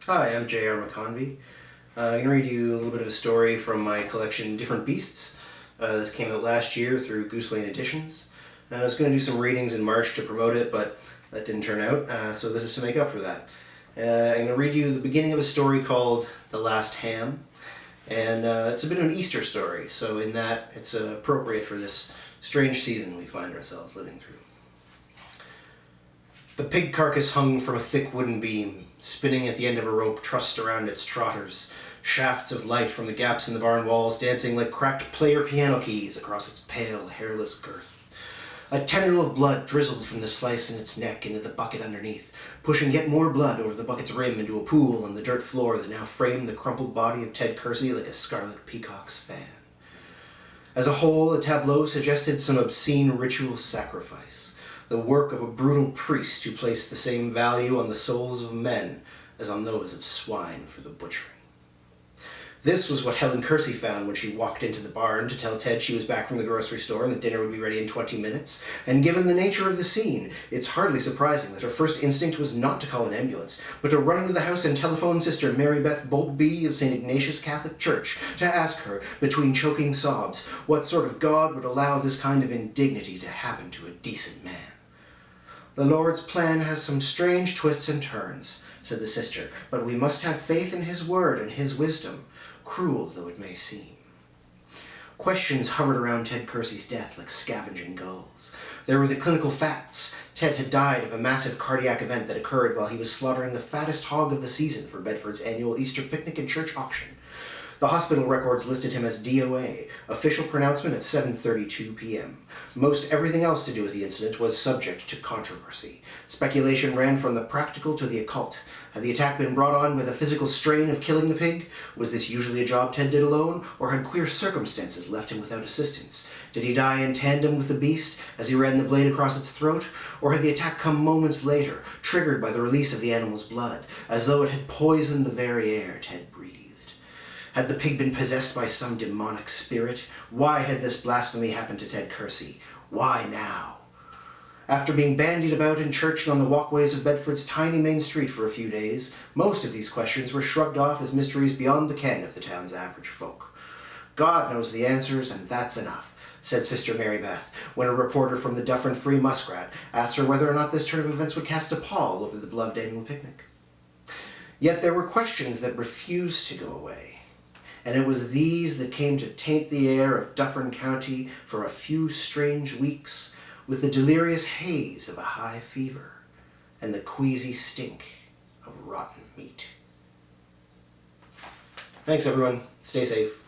Hi, I'm J.R. McConvey. I'm going to read you a little bit of a story from my collection Different Beasts. This came out last year through Goose Lane Editions. I was going to do some readings in March to promote it, but that didn't turn out, so this is to make up for that. I'm going to read you the beginning of a story called The Last Ham, and it's a bit of an Easter story, so in that it's appropriate for this strange season we find ourselves living through. The pig carcass hung from a thick wooden beam, spinning at the end of a rope trussed around its trotters, shafts of light from the gaps in the barn walls dancing like cracked player piano keys across its pale, hairless girth. A tendril of blood drizzled from the slice in its neck into the bucket underneath, pushing yet more blood over the bucket's rim into a pool on the dirt floor that now framed the crumpled body of Ted Kersey like a scarlet peacock's fan. As a whole, the tableau suggested some obscene ritual sacrifice, the work of a brutal priest who placed the same value on the souls of men as on those of swine for the butchering. This was what Helen Kersey found when she walked into the barn to tell Ted she was back from the grocery store and that dinner would be ready in 20 minutes. And given the nature of the scene, it's hardly surprising that her first instinct was not to call an ambulance, but to run into the house and telephone Sister Mary Beth Boltby of St. Ignatius Catholic Church to ask her, between choking sobs, what sort of God would allow this kind of indignity to happen to a decent man. "The Lord's plan has some strange twists and turns," said the sister, "but we must have faith in his word and his wisdom, cruel though it may seem." Questions hovered around Ted Kersey's death like scavenging gulls. There were the clinical facts. Ted had died of a massive cardiac event that occurred while he was slaughtering the fattest hog of the season for Bedford's annual Easter picnic and church auction. The hospital records listed him as DOA, official pronouncement at 7:32 p.m. Most everything else to do with the incident was subject to controversy. Speculation ran from the practical to the occult. Had the attack been brought on with a physical strain of killing the pig? Was this usually a job Ted did alone, or had queer circumstances left him without assistance? Did he die in tandem with the beast as he ran the blade across its throat? Or had the attack come moments later, triggered by the release of the animal's blood, as though it had poisoned the very air Ted breathed? Had the pig been possessed by some demonic spirit? Why had this blasphemy happened to Ted Kersey? Why now? After being bandied about in church and on the walkways of Bedford's tiny main street for a few days, most of these questions were shrugged off as mysteries beyond the ken of the town's average folk. "God knows the answers, and that's enough," said Sister Mary Beth, when a reporter from the Dufferin Free Muskrat asked her whether or not this turn of events would cast a pall over the beloved annual picnic. Yet there were questions that refused to go away, and it was these that came to taint the air of Dufferin County for a few strange weeks, with the delirious haze of a high fever and the queasy stink of rotten meat. Thanks, everyone. Stay safe.